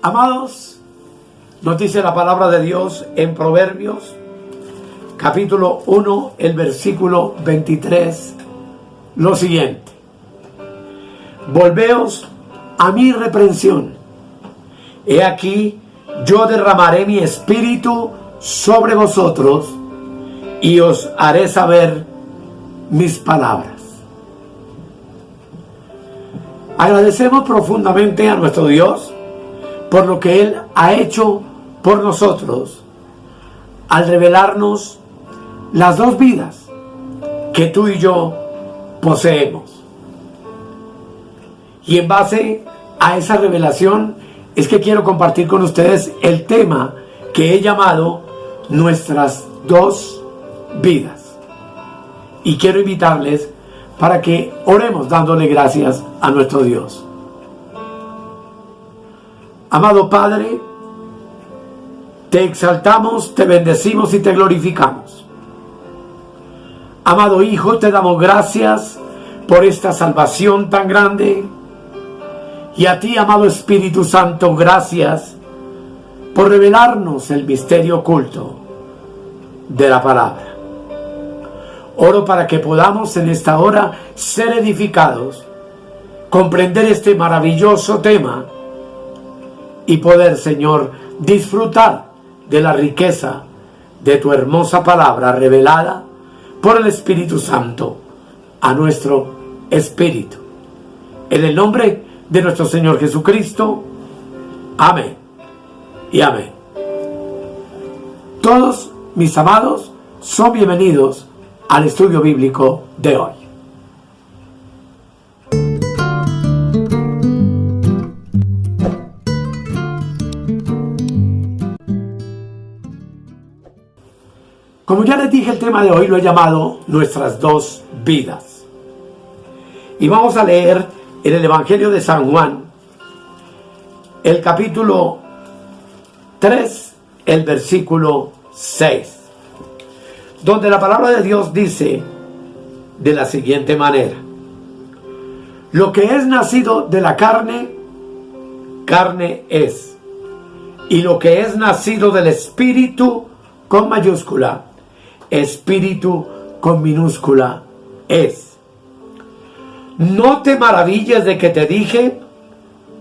Amados, nos dice la palabra de Dios en Proverbios, capítulo 1, el versículo 23, lo siguiente: volveos a mi reprensión, he aquí yo derramaré mi espíritu sobre vosotros y os haré saber mis palabras. Agradecemos profundamente a nuestro Dios por lo que Él ha hecho por nosotros al revelarnos las dos vidas que tú y yo poseemos. Y en base a esa revelación es que quiero compartir con ustedes el tema que he llamado nuestras dos vidas. Y quiero invitarles para que oremos dándole gracias a nuestro Dios. Amado Padre, te exaltamos, te bendecimos y te glorificamos. Amado Hijo, te damos gracias por esta salvación tan grande. Y a ti, amado Espíritu Santo, gracias por revelarnos el misterio oculto de la palabra. Oro para que podamos en esta hora ser edificados, comprender este maravilloso tema y poder, Señor, disfrutar de la riqueza de tu hermosa palabra revelada por el Espíritu Santo a nuestro espíritu. En el nombre de nuestro Señor Jesucristo. Amén y amén. Todos mis amados son bienvenidos al estudio bíblico de hoy. Como ya les dije, el tema de hoy lo he llamado nuestras dos vidas. Y vamos a leer en el Evangelio de San Juan, el capítulo 3, el versículo 6, donde la palabra de Dios dice de la siguiente manera: lo que es nacido de la carne, carne es, y lo que es nacido del Espíritu, con mayúscula, Espíritu con minúscula, es. No te maravilles de que te dije,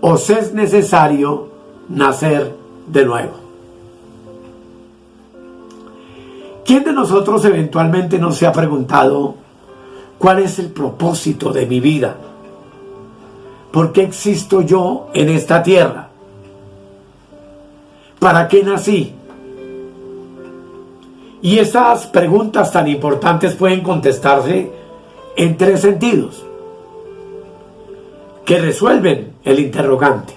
os es necesario nacer de nuevo. ¿Quién de nosotros eventualmente no se ha preguntado cuál es el propósito de mi vida? ¿Por qué existo yo en esta tierra? ¿Para qué nací? Y estas preguntas tan importantes pueden contestarse en tres sentidos que resuelven el interrogante.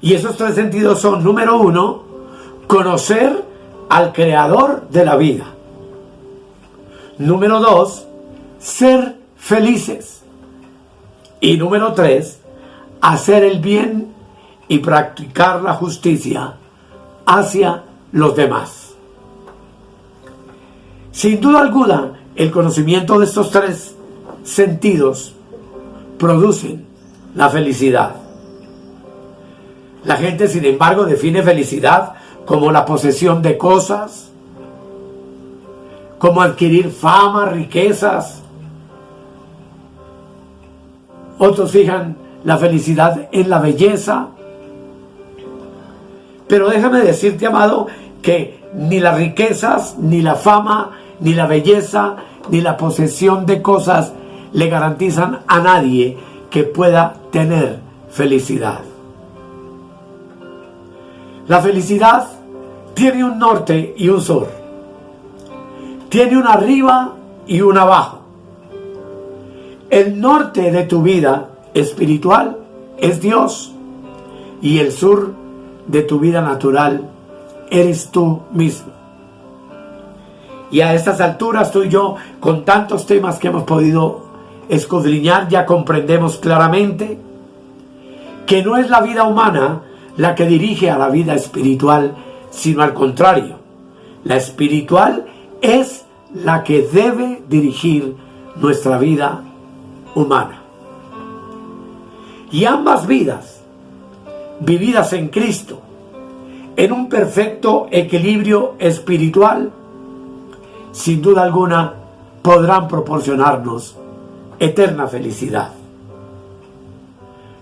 Y esos tres sentidos son: número uno, conocer al creador de la vida. Número dos, ser felices. Y número tres, hacer el bien y practicar la justicia hacia los demás. Sin duda alguna, el conocimiento de estos tres sentidos producen la felicidad. La gente, sin embargo, define felicidad como la posesión de cosas, como adquirir fama, riquezas. Otros fijan la felicidad en la belleza. Pero déjame decirte, amado, que ni las riquezas, ni la fama, ni la belleza, ni la posesión de cosas le garantizan a nadie que pueda tener felicidad. La felicidad tiene un norte y un sur. Tiene un arriba y un abajo. El norte de tu vida espiritual es Dios, y el sur de tu vida natural eres tú mismo. Y a estas alturas, tú y yo, con tantos temas que hemos podido escudriñar, ya comprendemos claramente que no es la vida humana la que dirige a la vida espiritual, sino al contrario. La espiritual es la que debe dirigir nuestra vida humana. Y ambas vidas vividas en Cristo, en un perfecto equilibrio espiritual, sin duda alguna podrán proporcionarnos eterna felicidad.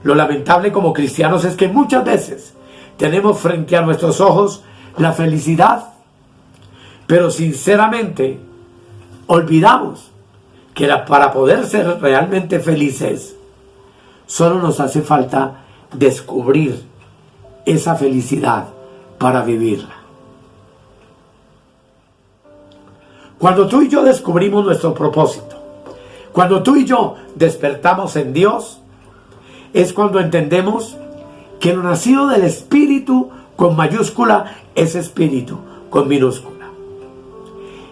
Lo lamentable como cristianos es que muchas veces tenemos frente a nuestros ojos la felicidad, pero sinceramente olvidamos que para poder ser realmente felices, solo nos hace falta descubrir esa felicidad para vivirla. Cuando tú y yo descubrimos nuestro propósito, cuando tú y yo despertamos en Dios, es cuando entendemos que lo nacido del Espíritu con mayúscula es Espíritu con minúscula.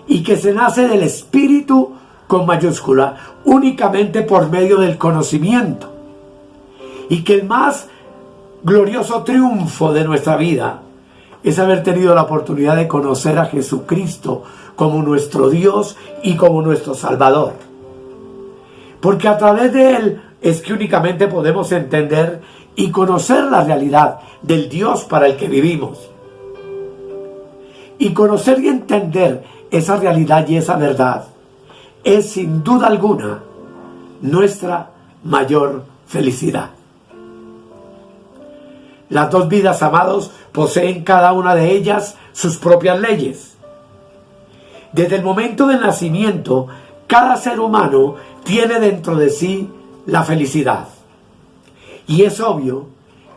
Y que se nace del Espíritu con mayúscula únicamente por medio del conocimiento. Y que el más glorioso triunfo de nuestra vida es haber tenido la oportunidad de conocer a Jesucristo como nuestro Dios y como nuestro Salvador. Porque a través de Él es que únicamente podemos entender y conocer la realidad del Dios para el que vivimos. Y conocer y entender esa realidad y esa verdad es sin duda alguna nuestra mayor felicidad. Las dos vidas, amados, poseen cada una de ellas sus propias leyes. Desde el momento del nacimiento, cada ser humano tiene dentro de sí la felicidad. Y es obvio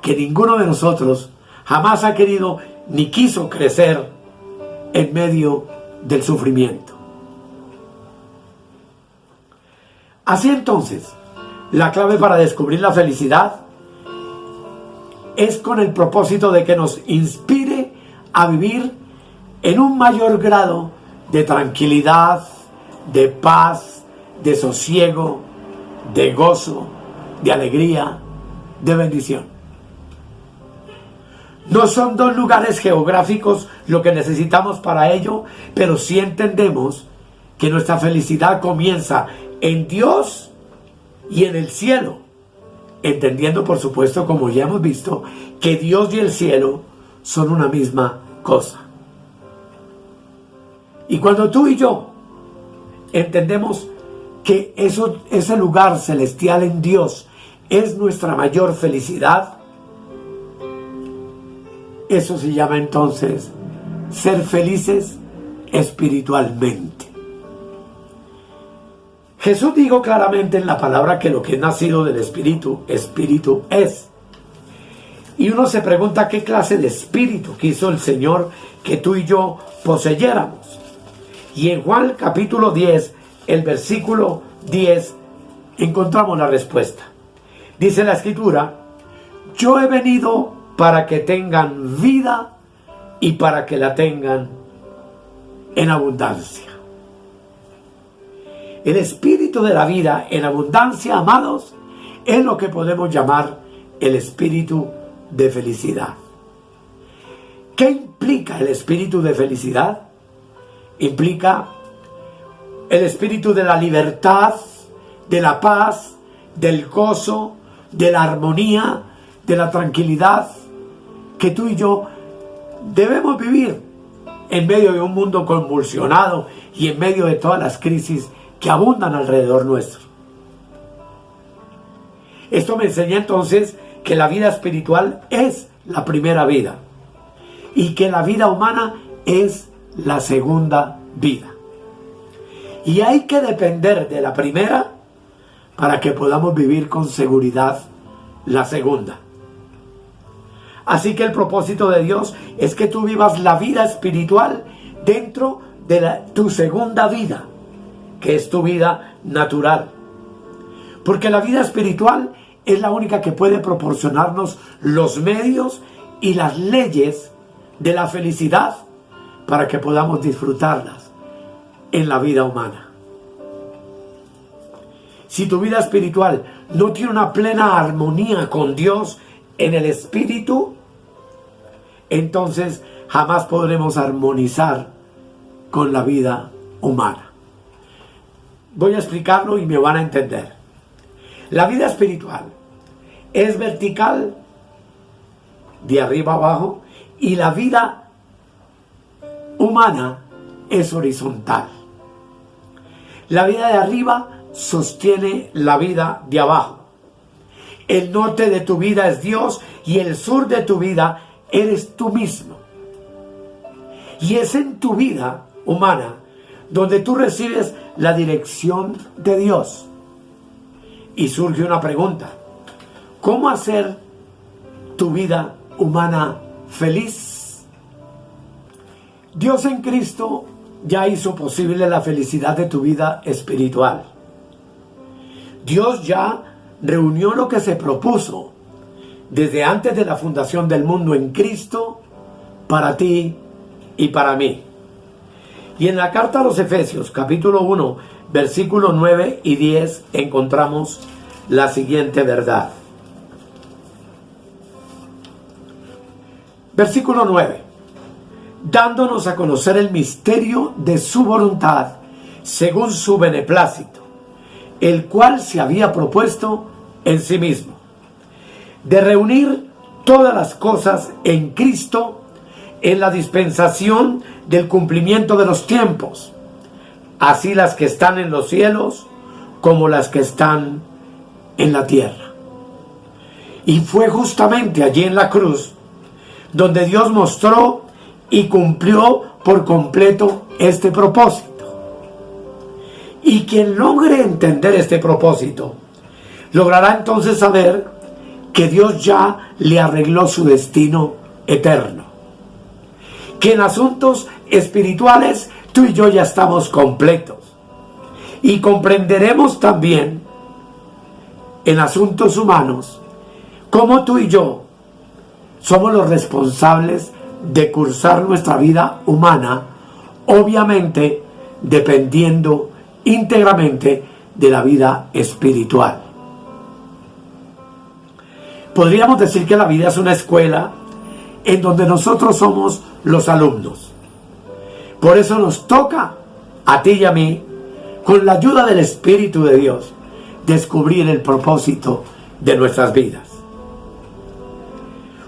que ninguno de nosotros jamás ha querido ni quiso crecer en medio del sufrimiento. Así entonces, la clave para descubrir la felicidad es con el propósito de que nos inspire a vivir en un mayor grado de tranquilidad, de paz, de sosiego, de gozo, de alegría, de bendición. No son dos lugares geográficos lo que necesitamos para ello, pero sí entendemos que nuestra felicidad comienza en Dios y en el cielo, entendiendo por supuesto, como ya hemos visto, que Dios y el cielo son una misma cosa. Y cuando tú y yo entendemos que ese lugar celestial en Dios es nuestra mayor felicidad, eso se llama entonces ser felices espiritualmente. Jesús dijo claramente en la palabra que lo que es nacido del Espíritu, Espíritu es. Y uno se pregunta qué clase de espíritu quiso el Señor que tú y yo poseyéramos. Y en Juan capítulo 10, el versículo 10, encontramos la respuesta. Dice la Escritura: yo he venido para que tengan vida y para que la tengan en abundancia. El espíritu de la vida en abundancia, amados, es lo que podemos llamar el espíritu de felicidad. ¿Qué implica el espíritu de felicidad? Implica el espíritu de la libertad, de la paz, del gozo, de la armonía, de la tranquilidad que tú y yo debemos vivir en medio de un mundo convulsionado y en medio de todas las crisis que abundan alrededor nuestro. Esto me enseña entonces que la vida espiritual es la primera vida y que la vida humana es la segunda vida. Y hay que depender de la primera para que podamos vivir con seguridad la segunda. Así que el propósito de Dios es que tú vivas la vida espiritual dentro de tu segunda vida, que es tu vida natural. Porque la vida espiritual es la única que puede proporcionarnos los medios y las leyes de la felicidad para que podamos disfrutarlas en la vida humana. Si tu vida espiritual no tiene una plena armonía con Dios en el espíritu, entonces jamás podremos armonizar con la vida humana. Voy a explicarlo y me van a entender. La vida espiritual es vertical de arriba abajo y la vida humana es horizontal. La vida de arriba sostiene la vida de abajo. El norte de tu vida es Dios y el sur de tu vida eres tú mismo. Y es en tu vida humana donde tú recibes la dirección de Dios. Y surge una pregunta: ¿cómo hacer tu vida humana feliz? Dios en Cristo ya hizo posible la felicidad de tu vida espiritual. Dios ya reunió lo que se propuso desde antes de la fundación del mundo en Cristo para ti y para mí. Y en la carta a los Efesios, capítulo 1, versículos 9 y 10, encontramos la siguiente verdad. Versículo 9. Dándonos a conocer el misterio de su voluntad, según su beneplácito, el cual se había propuesto en sí mismo, de reunir todas las cosas en Cristo en la dispensación del cumplimiento de los tiempos, así las que están en los cielos como las que están en la tierra. Y fue justamente allí en la cruz donde Dios mostró y cumplió por completo este propósito. Y quien logre entender este propósito, logrará entonces saber que Dios ya le arregló su destino eterno. Que en asuntos espirituales tú y yo ya estamos completos. Y comprenderemos también en asuntos humanos cómo tú y yo somos los responsables de cursar nuestra vida humana, obviamente dependiendo íntegramente de la vida espiritual. Podríamos decir que la vida es una escuela en donde nosotros somos los alumnos. Por eso nos toca a ti y a mí, con la ayuda del Espíritu de Dios, descubrir el propósito de nuestras vidas.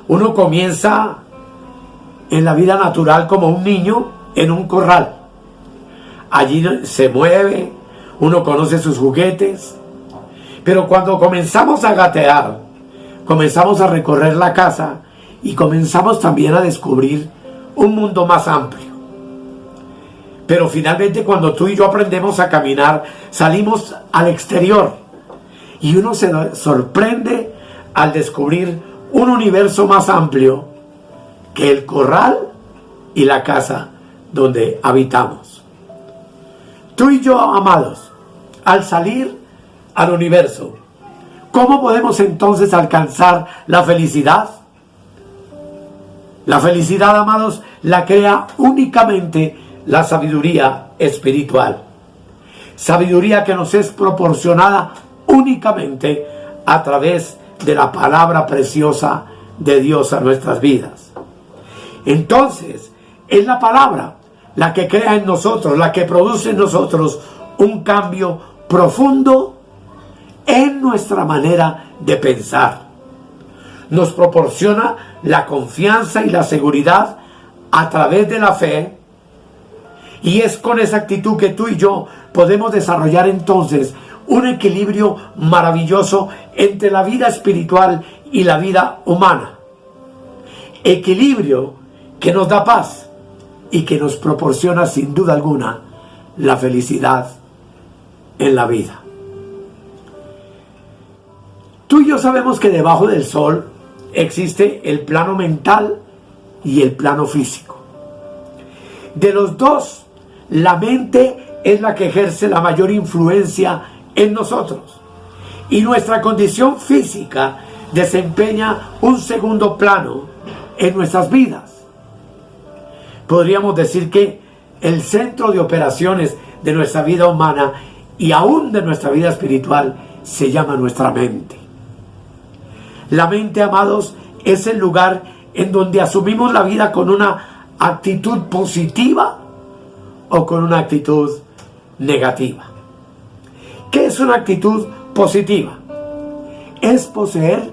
Uno comienza en la vida natural como un niño en un corral. Allí se mueve, uno conoce sus juguetes, pero cuando comenzamos a gatear, comenzamos a recorrer la casa y comenzamos también a descubrir un mundo más amplio. Pero finalmente, cuando tú y yo aprendemos a caminar, salimos al exterior y uno se sorprende al descubrir un universo más amplio que el corral y la casa donde habitamos. Tú y yo, amados, al salir al universo, ¿cómo podemos entonces alcanzar la felicidad? La felicidad, amados, la crea únicamente la sabiduría espiritual. Sabiduría que nos es proporcionada únicamente a través de la palabra preciosa de Dios a nuestras vidas. Entonces, es la palabra la que crea en nosotros, la que produce en nosotros un cambio profundo en nuestra manera de pensar. Nos proporciona la confianza y la seguridad a través de la fe, y es con esa actitud que tú y yo podemos desarrollar entonces un equilibrio maravilloso entre la vida espiritual y la vida humana. Equilibrio que nos da paz y que nos proporciona sin duda alguna la felicidad en la vida. Tú y yo sabemos que debajo del sol existe el plano mental y el plano físico. De los dos, la mente es la que ejerce la mayor influencia en nosotros, y nuestra condición física desempeña un segundo plano en nuestras vidas. Podríamos decir que el centro de operaciones de nuestra vida humana y aún de nuestra vida espiritual se llama nuestra mente. La mente, amados, es el lugar en donde asumimos la vida con una actitud positiva o con una actitud negativa. ¿Qué es una actitud positiva? Es poseer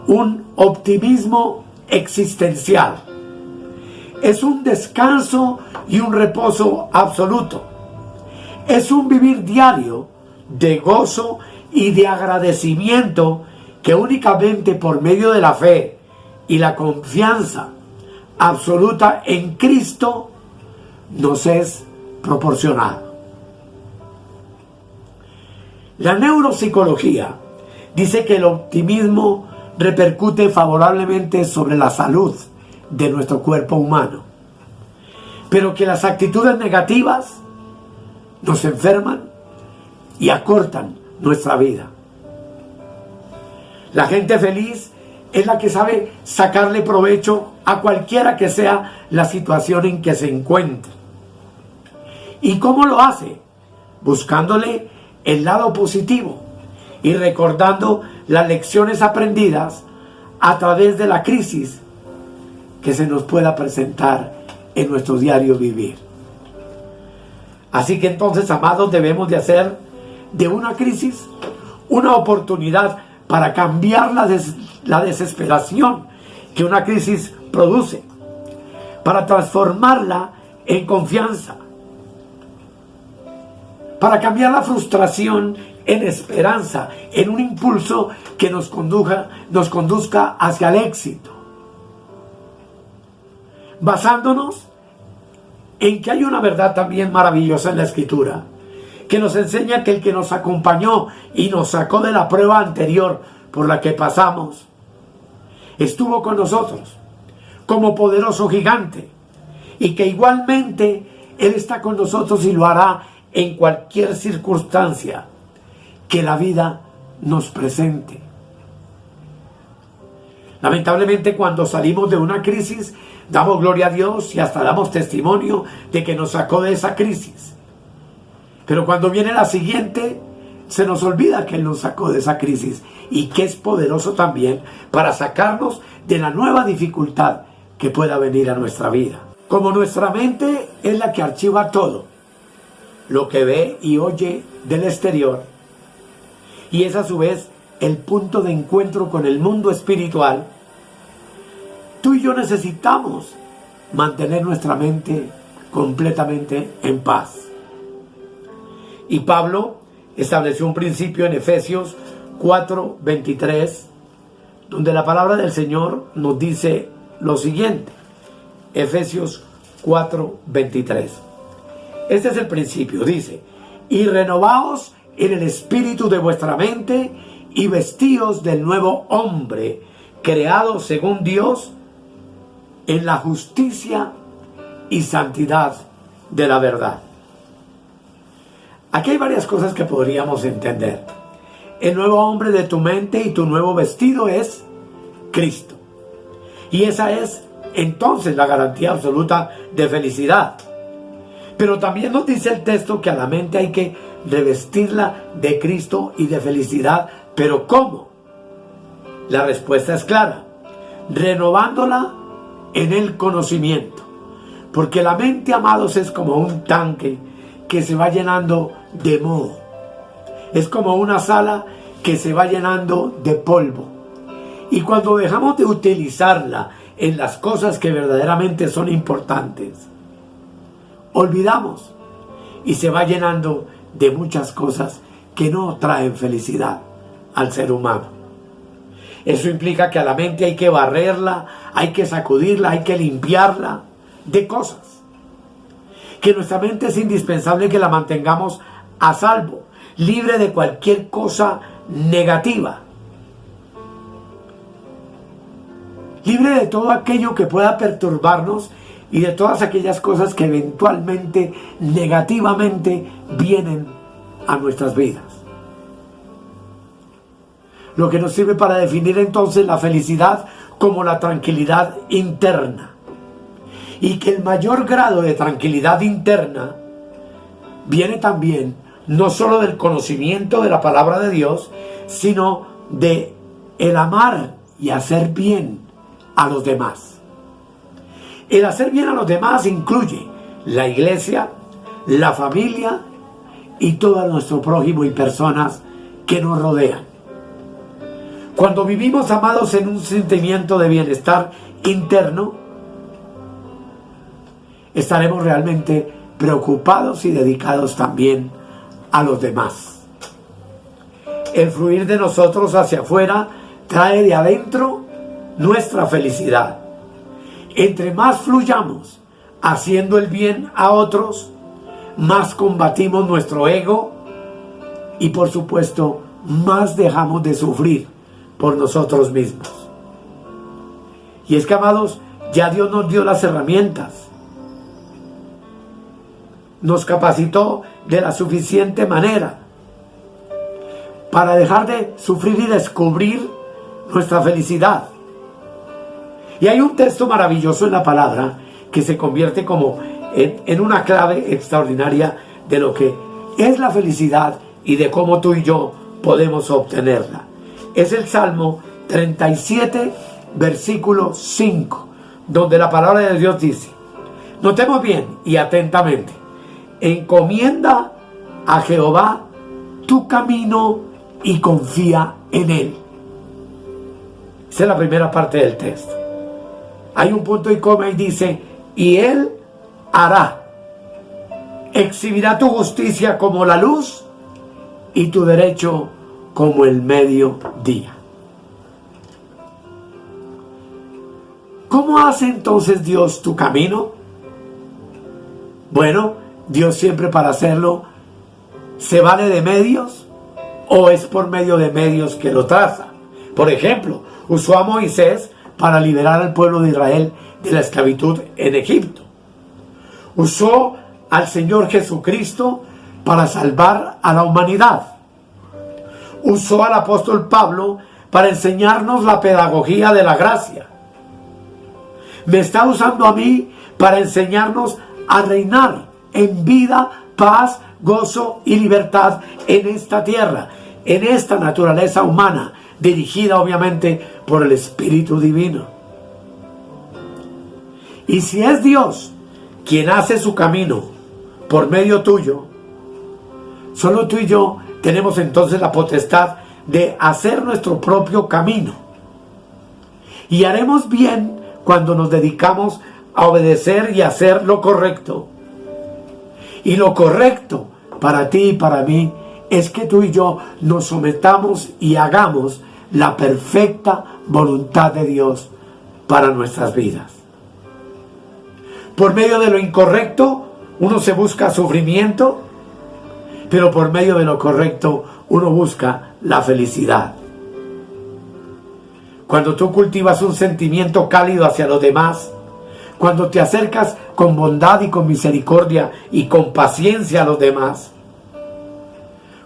un optimismo existencial. Es un descanso y un reposo absoluto. Es un vivir diario de gozo y de agradecimiento que únicamente por medio de la fe y la confianza absoluta en Cristo nos es proporcionado. La neuropsicología dice que el optimismo repercute favorablemente sobre la salud de nuestro cuerpo humano, pero que las actitudes negativas nos enferman y acortan nuestra vida. La gente feliz es la que sabe sacarle provecho a cualquiera que sea la situación en que se encuentre. ¿Y cómo lo hace? Buscándole el lado positivo y recordando las lecciones aprendidas a través de la crisis que se nos pueda presentar en nuestro diario vivir. Así que entonces, amados, debemos de hacer de una crisis una oportunidad para cambiar la desesperación que una crisis produce, para transformarla en confianza, para cambiar la frustración en esperanza, en un impulso que nos conduzca hacia el éxito, basándonos en que hay una verdad también maravillosa en la Escritura, que nos enseña que el que nos acompañó y nos sacó de la prueba anterior por la que pasamos, estuvo con nosotros como poderoso gigante, y que igualmente Él está con nosotros y lo hará en cualquier circunstancia que la vida nos presente. Lamentablemente, cuando salimos de una crisis, damos gloria a Dios y hasta damos testimonio de que nos sacó de esa crisis. Pero cuando viene la siguiente, se nos olvida que Él nos sacó de esa crisis y que es poderoso también para sacarnos de la nueva dificultad que pueda venir a nuestra vida. Como nuestra mente es la que archiva todo lo que ve y oye del exterior, y es a su vez el punto de encuentro con el mundo espiritual, tú y yo necesitamos mantener nuestra mente completamente en paz. Y Pablo estableció un principio en Efesios 4:23, donde la palabra del Señor nos dice lo siguiente. Efesios 4:23. Este es el principio, dice: y renovaos en el espíritu de vuestra mente y vestíos del nuevo hombre, creado según Dios en la justicia y santidad de la verdad. Aquí hay varias cosas que podríamos entender. El nuevo hombre de tu mente y tu nuevo vestido es Cristo. Y esa es entonces la garantía absoluta de felicidad. Pero también nos dice el texto que a la mente hay que revestirla de Cristo y de felicidad. ¿Pero cómo? La respuesta es clara: renovándola en el conocimiento. Porque la mente, amados, es como un tanque que se va llenando de moho. Es como una sala que se va llenando de polvo. Y cuando dejamos de utilizarla en las cosas que verdaderamente son importantes, olvidamos y se va llenando de muchas cosas que no traen felicidad al ser humano. Eso implica que a la mente hay que barrerla, hay que sacudirla, hay que limpiarla de cosas. Que nuestra mente es indispensable que la mantengamos a salvo, libre de cualquier cosa negativa, libre de todo aquello que pueda perturbarnos y de todas aquellas cosas que eventualmente negativamente vienen a nuestras vidas. Lo que nos sirve para definir entonces la felicidad como la tranquilidad interna. Y que el mayor grado de tranquilidad interna viene también no solo del conocimiento de la palabra de Dios, sino de el amar y hacer bien a los demás. El hacer bien a los demás incluye la iglesia, la familia y todo nuestro prójimo y personas que nos rodean. Cuando vivimos, amados, en un sentimiento de bienestar interno, estaremos realmente preocupados y dedicados también a los demás. El fluir de nosotros hacia afuera trae de adentro nuestra felicidad. Entre más fluyamos haciendo el bien a otros, más combatimos nuestro ego y por supuesto más dejamos de sufrir por nosotros mismos. Y es que, amados, ya Dios nos dio las herramientas, nos capacitó de la suficiente manera para dejar de sufrir y descubrir nuestra felicidad. Y hay un texto maravilloso en la palabra que se convierte como en una clave extraordinaria de lo que es la felicidad y de cómo tú y yo podemos obtenerla. Es el Salmo 37, versículo 5, donde la palabra de Dios dice: notemos bien y atentamente, encomienda a Jehová tu camino y confía en Él. Esa es la primera parte del texto. Hay un punto y coma y dice: y Él hará, exhibirá tu justicia como la luz y tu derecho como el mediodía. ¿Cómo hace entonces Dios tu camino? Bueno, Dios siempre para hacerlo se vale de medios o es por medio de medios que lo traza. Por ejemplo, usó a Moisés para liberar al pueblo de Israel de la esclavitud en Egipto. Usó al Señor Jesucristo para salvar a la humanidad. Usó al apóstol Pablo para enseñarnos la pedagogía de la gracia. Me está usando a mí para enseñarnos a reinar en vida, paz, gozo y libertad en esta tierra, en esta naturaleza humana, dirigida obviamente por el Espíritu Divino. Y si es Dios quien hace su camino por medio tuyo, solo tú y yo tenemos entonces la potestad de hacer nuestro propio camino. Y haremos bien cuando nos dedicamos a obedecer y hacer lo correcto. Y lo correcto para ti y para mí es que tú y yo nos sometamos y hagamos la perfecta voluntad de Dios para nuestras vidas. Por medio de lo incorrecto, uno se busca sufrimiento, pero por medio de lo correcto, uno busca la felicidad. Cuando tú cultivas un sentimiento cálido hacia los demás, cuando te acercas con bondad y con misericordia y con paciencia a los demás,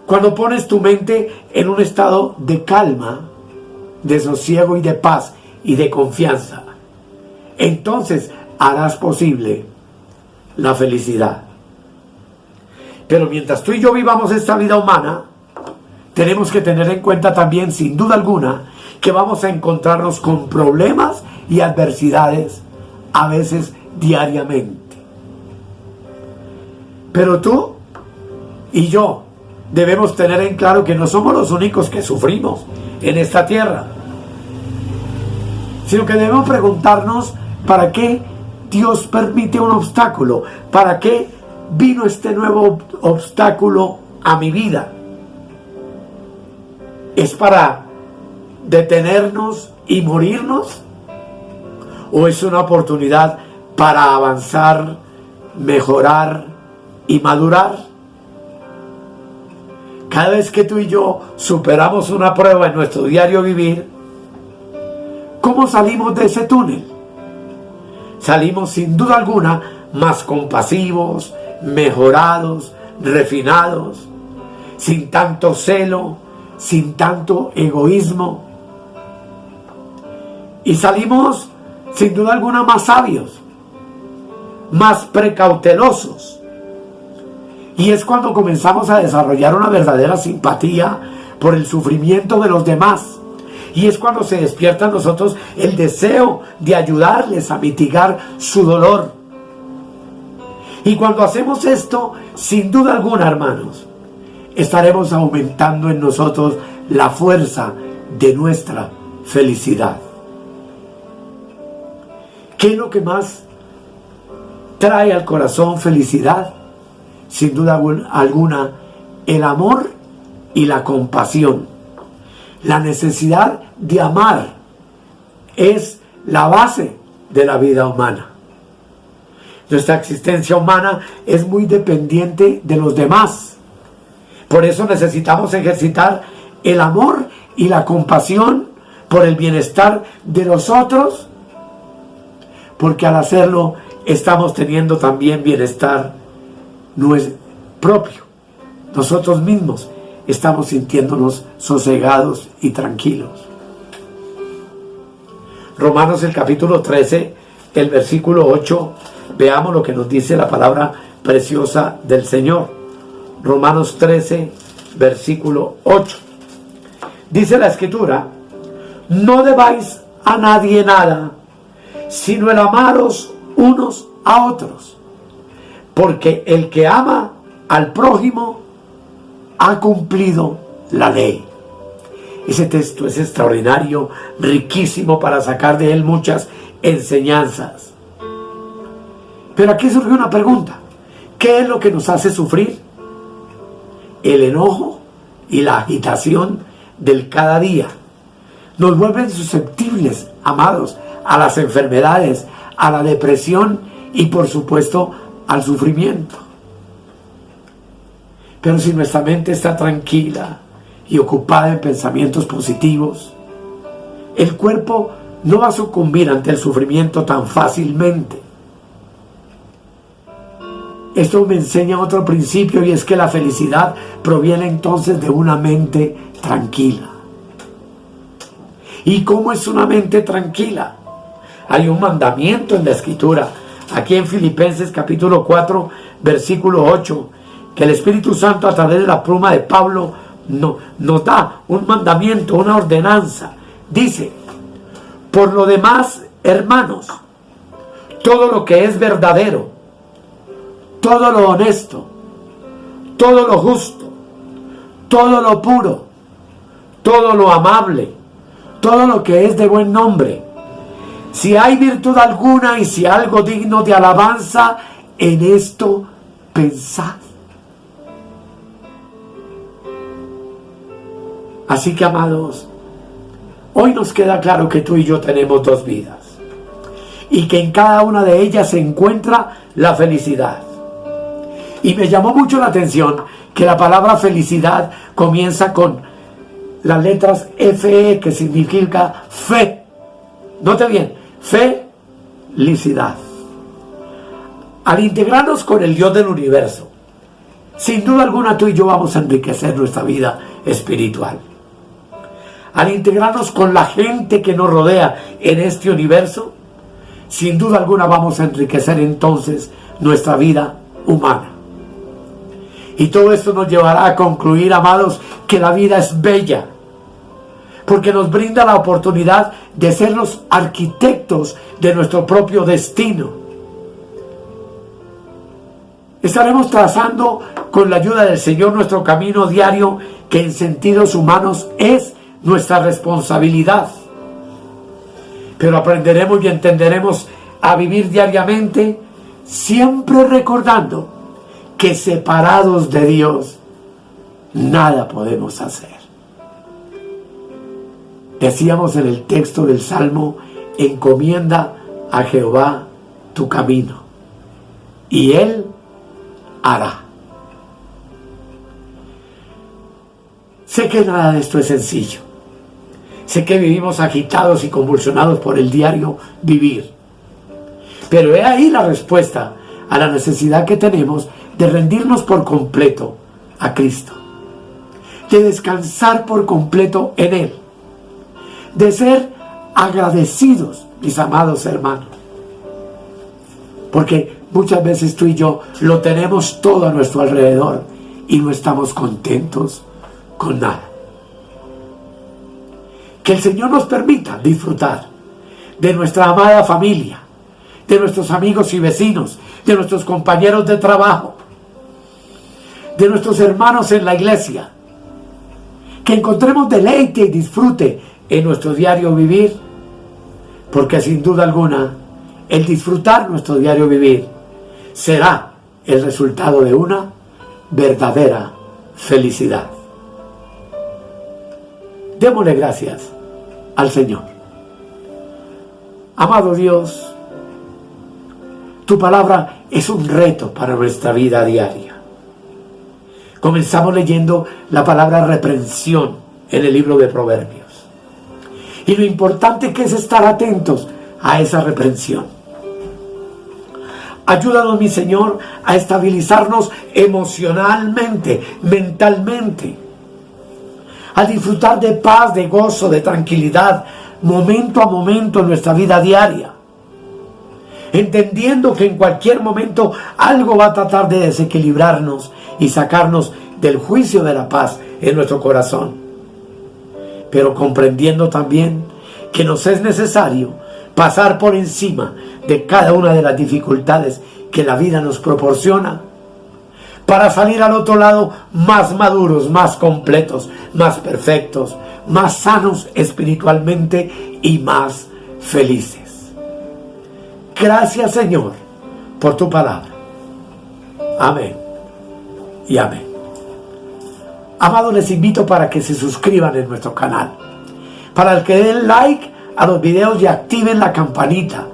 cuando pones tu mente en un estado de calma, de sosiego y de paz y de confianza, entonces harás posible la felicidad. Pero mientras tú y yo vivamos esta vida humana, tenemos que tener en cuenta también, sin duda alguna, que vamos a encontrarnos con problemas y adversidades, a veces diariamente. Pero tú y yo debemos tener en claro que no somos los únicos que sufrimos en esta tierra, sino que debemos preguntarnos ¿para qué Dios permite un obstáculo? ¿Para qué vino este nuevo obstáculo a mi vida? ¿Es para detenernos y morirnos? ¿O es una oportunidad para avanzar, mejorar y madurar? Cada vez que tú y yo superamos una prueba en nuestro diario vivir, ¿cómo salimos de ese túnel? Salimos sin duda alguna más compasivos, mejorados, refinados, sin tanto celo, sin tanto egoísmo. Y salimos sin duda alguna más sabios, más precautelosos. Y es cuando comenzamos a desarrollar una verdadera simpatía por el sufrimiento de los demás. Y es cuando se despierta en nosotros el deseo de ayudarles a mitigar su dolor. Y cuando hacemos esto, sin duda alguna, hermanos, estaremos aumentando en nosotros la fuerza de nuestra felicidad. ¿Qué es lo que más trae al corazón felicidad? Sin duda alguna, el amor y la compasión. La necesidad de amar es la base de la vida humana. Nuestra existencia humana es muy dependiente de los demás. Por eso necesitamos ejercitar el amor y la compasión por el bienestar de los otros, porque al hacerlo estamos teniendo también bienestar propio. Nosotros mismos estamos sintiéndonos sosegados y tranquilos. Romanos el capítulo 13, el versículo 8, veamos lo que nos dice la palabra preciosa del Señor. Romanos 13, versículo 8. Dice la Escritura: no debáis a nadie nada, sino el amaros unos a otros, porque el que ama al prójimo ha cumplido la ley. Ese texto es extraordinario, riquísimo para sacar de él muchas enseñanzas. Pero aquí surge una pregunta: ¿qué es lo que nos hace sufrir? El enojo y la agitación del cada día nos vuelven susceptibles, amados, a las enfermedades, a la depresión y por supuesto al sufrimiento. Pero si nuestra mente está tranquila y ocupada en pensamientos positivos, el cuerpo no va a sucumbir ante el sufrimiento tan fácilmente. Esto me enseña otro principio, y es que la felicidad proviene entonces de una mente tranquila. ¿Y cómo es una mente tranquila? Hay un mandamiento en la Escritura, aquí en Filipenses capítulo 4, versículo 8, que el Espíritu Santo a través de la pluma de Pablo nos da un mandamiento, una ordenanza. Dice: por lo demás, hermanos, todo lo que es verdadero, todo lo honesto, todo lo justo, todo lo puro, todo lo amable, todo lo que es de buen nombre, si hay virtud alguna y si algo digno de alabanza, en esto pensad. Así que, amados, hoy nos queda claro que tú y yo tenemos dos vidas, y que en cada una de ellas se encuentra la felicidad. Y me llamó mucho la atención que la palabra felicidad comienza con las letras FE, que significa fe. Note bien, felicidad. Al integrarnos con el Dios del universo, sin duda alguna tú y yo vamos a enriquecer nuestra vida espiritual. Al integrarnos con la gente que nos rodea en este universo, sin duda alguna vamos a enriquecer entonces nuestra vida humana. Y todo esto nos llevará a concluir, amados, que la vida es bella, porque nos brinda la oportunidad de ser los arquitectos de nuestro propio destino. Estaremos trazando con la ayuda del Señor nuestro camino diario, que en sentidos humanos es nuestra responsabilidad. Pero aprenderemos y entenderemos a vivir diariamente, siempre recordando que separados de Dios nada podemos hacer. Decíamos en el texto del Salmo: encomienda a Jehová tu camino, y Él hará. Sé que nada de esto es sencillo. Sé que vivimos agitados y convulsionados por el diario vivir. Pero he ahí la respuesta a la necesidad que tenemos de rendirnos por completo a Cristo, de descansar por completo en Él, de ser agradecidos, mis amados hermanos, porque muchas veces tú y yo lo tenemos todo a nuestro alrededor y no estamos contentos con nada. Que el Señor nos permita disfrutar de nuestra amada familia, de nuestros amigos y vecinos, de nuestros compañeros de trabajo, de nuestros hermanos en la iglesia. Que encontremos deleite y disfrute en nuestro diario vivir, porque sin duda alguna el disfrutar nuestro diario vivir será el resultado de una verdadera felicidad. Démosle gracias al Señor. Amado Dios, tu palabra es un reto para nuestra vida diaria. Comenzamos leyendo la palabra reprensión en el libro de Proverbios. Y lo importante que es estar atentos a esa reprensión. Ayúdanos, mi Señor, a estabilizarnos emocionalmente, mentalmente, a disfrutar de paz, de gozo, de tranquilidad, momento a momento en nuestra vida diaria, entendiendo que en cualquier momento algo va a tratar de desequilibrarnos y sacarnos del juicio de la paz en nuestro corazón, pero comprendiendo también que nos es necesario pasar por encima de cada una de las dificultades que la vida nos proporciona para salir al otro lado más maduros, más completos, más perfectos, más sanos espiritualmente y más felices. Gracias, Señor, por tu palabra. Amén y amén. Amados, les invito para que se suscriban en nuestro canal, para que den like a los videos y activen la campanita,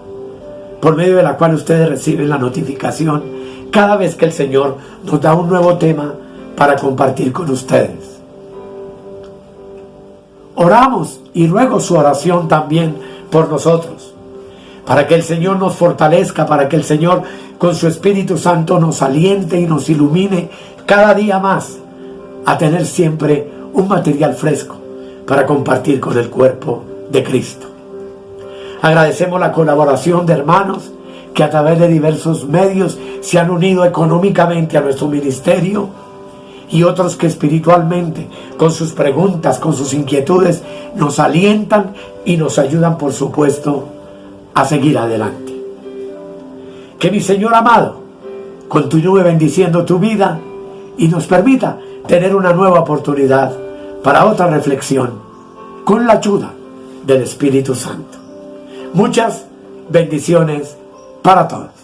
por medio de la cual ustedes reciben la notificación cada vez que el Señor nos da un nuevo tema para compartir con ustedes. Oramos y ruego su oración también por nosotros, para que el Señor nos fortalezca, para que el Señor con su Espíritu Santo nos aliente y nos ilumine cada día más a tener siempre un material fresco para compartir con el cuerpo de Cristo. Agradecemos la colaboración de hermanos que a través de diversos medios se han unido económicamente a nuestro ministerio, y otros que espiritualmente, con sus preguntas, con sus inquietudes, nos alientan y nos ayudan, por supuesto, a seguir adelante. Que mi Señor amado continúe bendiciendo tu vida y nos permita tener una nueva oportunidad para otra reflexión con la ayuda del Espíritu Santo. Muchas bendiciones para todos.